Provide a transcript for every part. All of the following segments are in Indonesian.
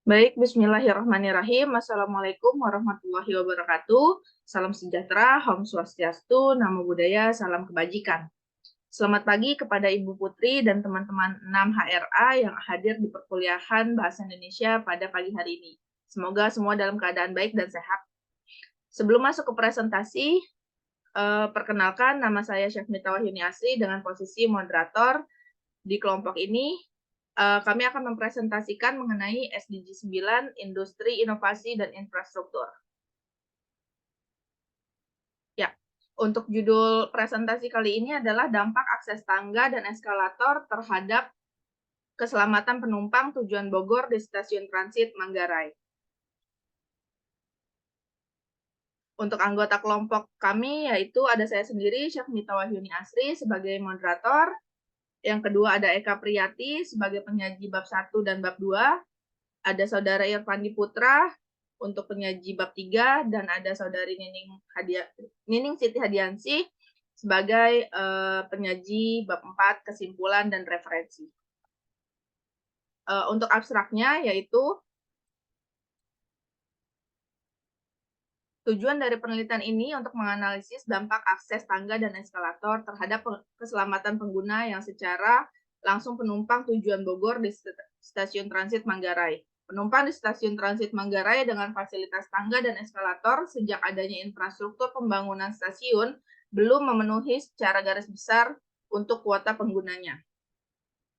Baik, bismillahirrahmanirrahim. Assalamualaikum warahmatullahi wabarakatuh. Salam sejahtera, Om Swastiastu, Namo Buddhaya, salam kebajikan. Selamat pagi kepada Ibu Putri dan teman-teman 6 HRA yang hadir di perkuliahan Bahasa Indonesia pada pagi hari ini. Semoga semua dalam keadaan baik dan sehat. Sebelum masuk ke presentasi, perkenalkan nama saya Syafnita Wahyuni Asri dengan posisi moderator di kelompok ini. Kami akan mempresentasikan mengenai SDG 9, Industri, Inovasi, dan Infrastruktur. Ya, untuk judul presentasi kali ini adalah dampak akses tangga dan eskalator terhadap keselamatan penumpang tujuan Bogor di Stasiun Transit Manggarai. Untuk anggota kelompok kami, yaitu ada saya sendiri, Syafnita Wahyuni Asri, sebagai moderator. Yang kedua ada Eka Priyati sebagai penyaji bab 1 dan bab 2. Ada Saudara Irfandi Putra untuk penyaji bab 3, dan ada Saudari Nining Siti Hadiansyah sebagai penyaji bab 4, kesimpulan dan referensi. Untuk abstraknya yaitu tujuan dari penelitian ini untuk menganalisis dampak akses tangga dan eskalator terhadap keselamatan pengguna yang secara langsung penumpang tujuan Bogor di Stasiun Transit Manggarai. Penumpang di Stasiun Transit Manggarai dengan fasilitas tangga dan eskalator sejak adanya infrastruktur pembangunan stasiun belum memenuhi secara garis besar untuk kuota penggunanya.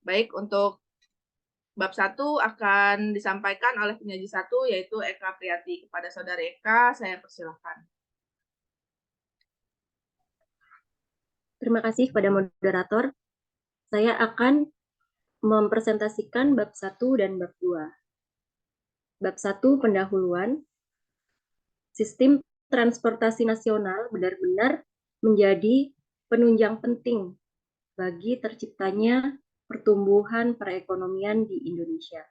Baik, untuk bab 1 akan disampaikan oleh penyaji 1 yaitu Eka Priyati. Kepada Saudari Eka, saya persilakan. Terima kasih kepada moderator. Saya akan mempresentasikan bab 1 dan bab 2. Bab 1 pendahuluan. Sistem transportasi nasional benar-benar menjadi penunjang penting bagi terciptanya pertumbuhan perekonomian di Indonesia.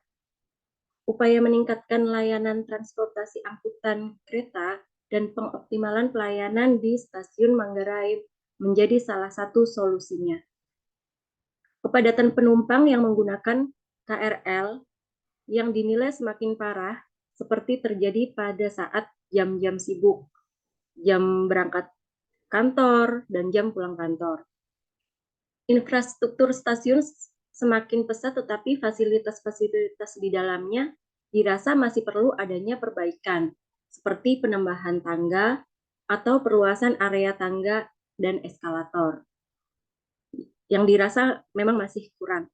Upaya meningkatkan layanan transportasi angkutan kereta dan pengoptimalan pelayanan di Stasiun Manggarai menjadi salah satu solusinya. Kepadatan penumpang yang menggunakan KRL yang dinilai semakin parah seperti terjadi pada saat jam-jam sibuk, jam berangkat kantor dan jam pulang kantor. Infrastruktur stasiun semakin pesat tetapi fasilitas-fasilitas di dalamnya dirasa masih perlu adanya perbaikan seperti penambahan tangga atau perluasan area tangga dan eskalator yang dirasa memang masih kurang.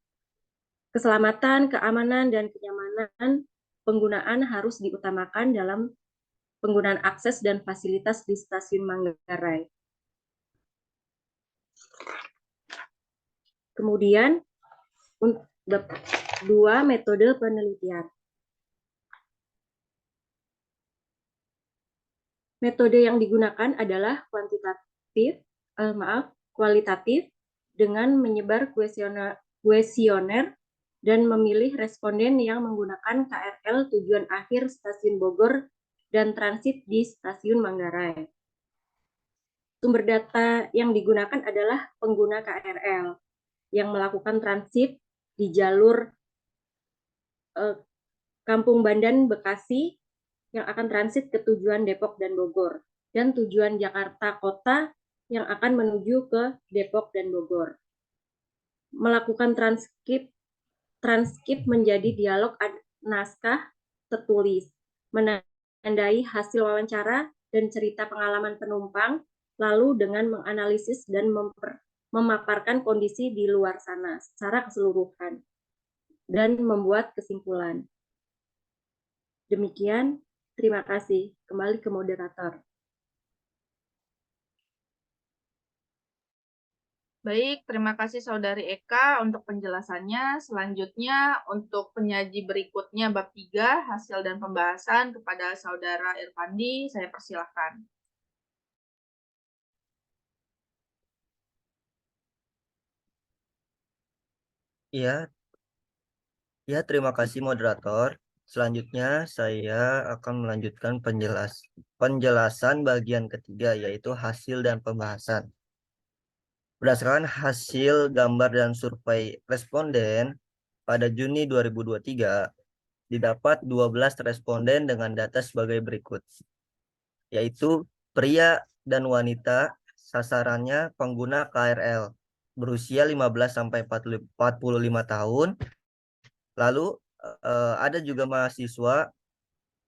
Keselamatan, keamanan, dan kenyamanan penggunaan harus diutamakan dalam penggunaan akses dan fasilitas di Stasiun Manggarai. Kemudian, bab 2, metode penelitian. Metode yang digunakan adalah kualitatif dengan menyebar kuesioner dan memilih responden yang menggunakan KRL tujuan akhir Stasiun Bogor dan transit di Stasiun Manggarai. Sumber data yang digunakan adalah pengguna KRL yang melakukan transit di jalur Kampung Bandan Bekasi yang akan transit ke tujuan Depok dan Bogor, dan tujuan Jakarta Kota yang akan menuju ke Depok dan Bogor. Melakukan transkrip menjadi dialog naskah tertulis, menandai hasil wawancara dan cerita pengalaman penumpang, lalu dengan menganalisis dan memaparkan kondisi di luar sana secara keseluruhan, dan membuat kesimpulan. Demikian, terima kasih. Kembali ke moderator. Baik, terima kasih Saudari Eka untuk penjelasannya. Selanjutnya, untuk penyaji berikutnya bab 3, hasil dan pembahasan kepada Saudara Irfandi, saya persilahkan. Ya, terima kasih moderator. Selanjutnya saya akan melanjutkan penjelasan bagian ketiga, yaitu hasil dan pembahasan. Berdasarkan hasil gambar dan survei responden pada Juni 2023, didapat 12 responden dengan data sebagai berikut, yaitu pria dan wanita, sasarannya pengguna KRL berusia 15-45 tahun. Lalu ada juga mahasiswa,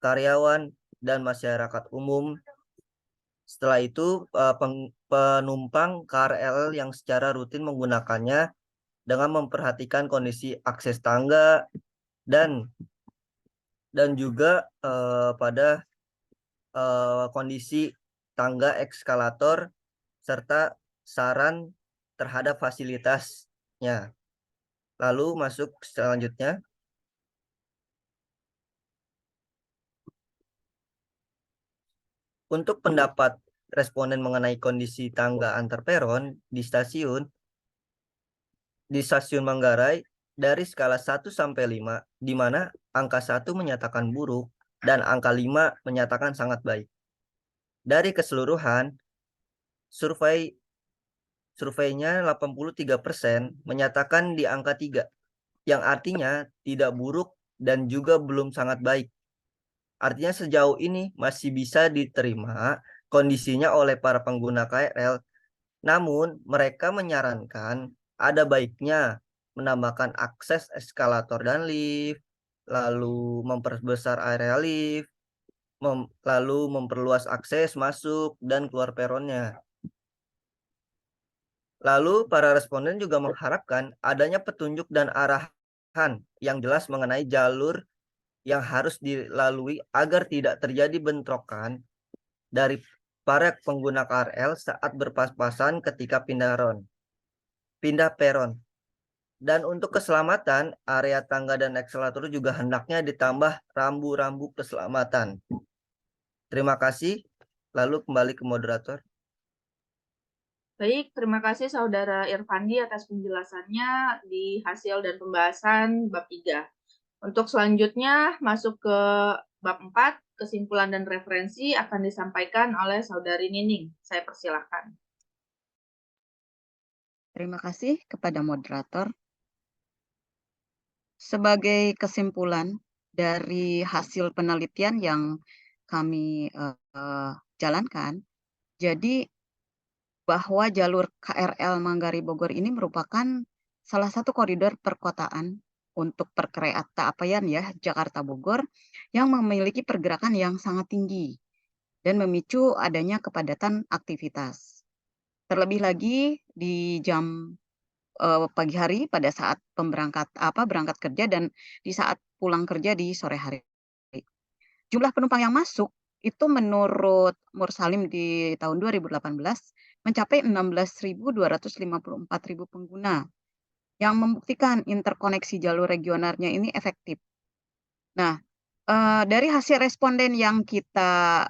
karyawan, dan masyarakat umum. Setelah itu penumpang KRL yang secara rutin menggunakannya dengan memperhatikan kondisi akses tangga dan juga pada kondisi tangga eskalator serta saran terhadap fasilitasnya. Lalu masuk selanjutnya. Untuk pendapat responden mengenai kondisi tangga antar peron di stasiun Manggarai dari skala 1 sampai 5, di mana angka 1 menyatakan buruk dan angka 5 menyatakan sangat baik. Dari keseluruhan, surveinya 83% menyatakan di angka 3, yang artinya tidak buruk dan juga belum sangat baik. Artinya sejauh ini masih bisa diterima kondisinya oleh para pengguna KRL, namun mereka menyarankan ada baiknya menambahkan akses eskalator dan lift, lalu memperbesar area lift, lalu memperluas akses masuk dan keluar peronnya. Lalu para responden juga mengharapkan adanya petunjuk dan arahan yang jelas mengenai jalur yang harus dilalui agar tidak terjadi bentrokan dari para pengguna KRL saat berpas-pasan ketika pindah peron. Dan untuk keselamatan, area tangga dan akselerator juga hendaknya ditambah rambu-rambu keselamatan. Terima kasih. Lalu kembali ke moderator. Baik, terima kasih Saudara Irfandi atas penjelasannya di hasil dan pembahasan bab 3. Untuk selanjutnya masuk ke bab 4, kesimpulan dan referensi akan disampaikan oleh Saudari Nining. Saya persilahkan. Terima kasih kepada moderator. Sebagai kesimpulan dari hasil penelitian yang kami jalankan, jadi bahwa jalur KRL Manggarai Bogor ini merupakan salah satu koridor perkotaan untuk perkereta apian ya Jakarta Bogor yang memiliki pergerakan yang sangat tinggi dan memicu adanya kepadatan aktivitas. Terlebih lagi di jam pagi hari pada saat berangkat kerja dan di saat pulang kerja di sore hari. Jumlah penumpang yang masuk itu menurut Mursalim di tahun 2018 mencapai 16.254.000 pengguna yang membuktikan interkoneksi jalur regionalnya ini efektif. Nah, dari hasil responden yang kita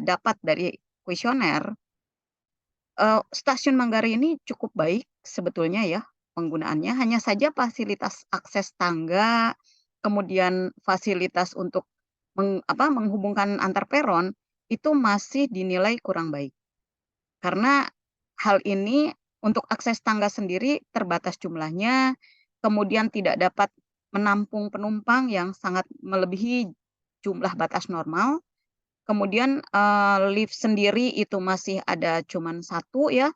dapat dari kuesioner, stasiun Manggarai ini cukup baik sebetulnya ya penggunaannya, hanya saja fasilitas akses tangga, kemudian fasilitas untuk menghubungkan antar peron itu masih dinilai kurang baik. Karena hal ini untuk akses tangga sendiri terbatas jumlahnya, kemudian tidak dapat menampung penumpang yang sangat melebihi jumlah batas normal. Kemudian lift sendiri itu masih ada cuman 1 ya,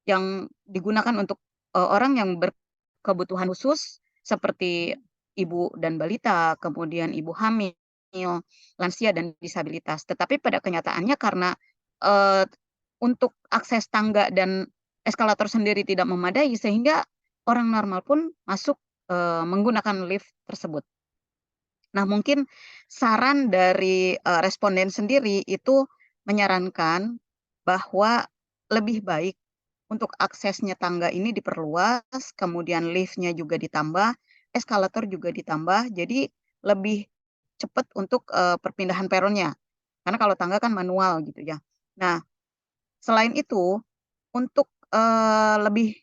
yang digunakan untuk orang yang berkebutuhan khusus seperti ibu dan balita, kemudian ibu hamil, lansia dan disabilitas. Tetapi pada kenyataannya karena untuk akses tangga dan eskalator sendiri tidak memadai sehingga orang normal pun masuk menggunakan lift tersebut. Nah, mungkin saran dari responden sendiri itu menyarankan bahwa lebih baik untuk aksesnya tangga ini diperluas, kemudian liftnya juga ditambah, eskalator juga ditambah, jadi lebih cepat untuk perpindahan peronnya. Karena kalau tangga kan manual gitu ya. Nah, selain itu, untuk lebih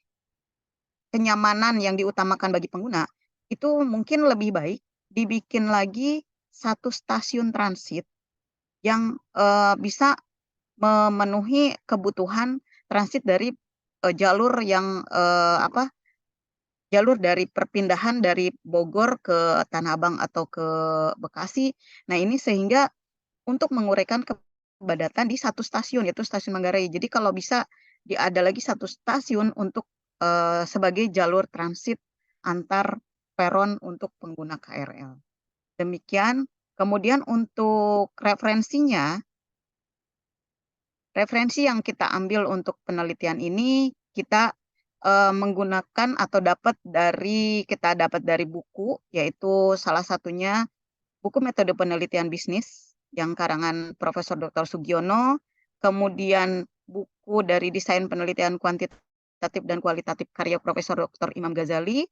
kenyamanan yang diutamakan bagi pengguna, itu mungkin lebih baik dibikin lagi 1 stasiun transit yang bisa memenuhi kebutuhan transit dari jalur yang jalur dari perpindahan dari Bogor ke Tanah Abang atau ke Bekasi. Nah, ini sehingga untuk menguraikan kepadatan di satu stasiun, yaitu Stasiun Manggarai. Jadi kalau bisa ada lagi satu stasiun untuk sebagai jalur transit antar peron untuk pengguna KRL. Demikian. Kemudian untuk referensinya, referensi yang kita ambil untuk penelitian ini kita menggunakan atau kita dapat dari buku, yaitu salah satunya buku Metode Penelitian Bisnis yang karangan Profesor Dr. Sugiono, kemudian buku dari Desain Penelitian Kuantitatif dan Kualitatif karya Profesor Dr. Imam Ghazali,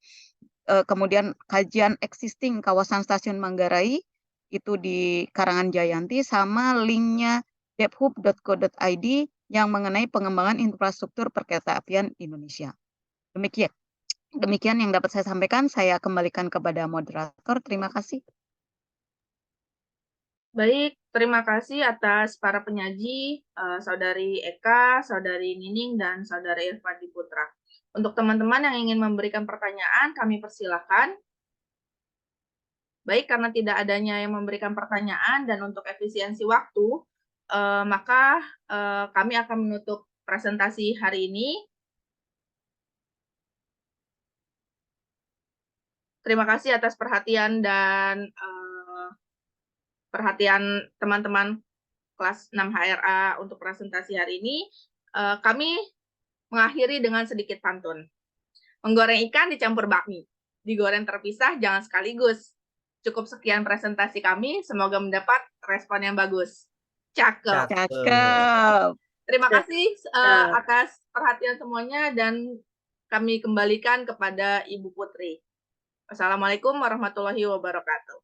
kemudian kajian existing kawasan Stasiun Manggarai itu di karangan Jayanti, sama linknya debhub.co.id yang mengenai pengembangan infrastruktur perkeretaapian Indonesia. Demikian yang dapat saya sampaikan. Saya kembalikan kepada moderator. Terima kasih. Baik, terima kasih atas para penyaji, Saudari Eka, Saudari Nining, dan Saudara Irfandi Putra. Untuk teman-teman yang ingin memberikan pertanyaan, kami persilahkan. Baik, karena tidak adanya yang memberikan pertanyaan dan untuk efisiensi waktu, maka kami akan menutup presentasi hari ini. Terima kasih atas perhatian dan perhatian teman-teman kelas 6 HRA untuk presentasi hari ini. Kami mengakhiri dengan sedikit pantun. Menggoreng ikan dicampur bakmi. Digoreng terpisah, jangan sekaligus. Cukup sekian presentasi kami. Semoga mendapat respon yang bagus. Cakep. Cakep. Terima kasih atas perhatian semuanya dan kami kembalikan kepada Ibu Putri. Wassalamualaikum warahmatullahi wabarakatuh.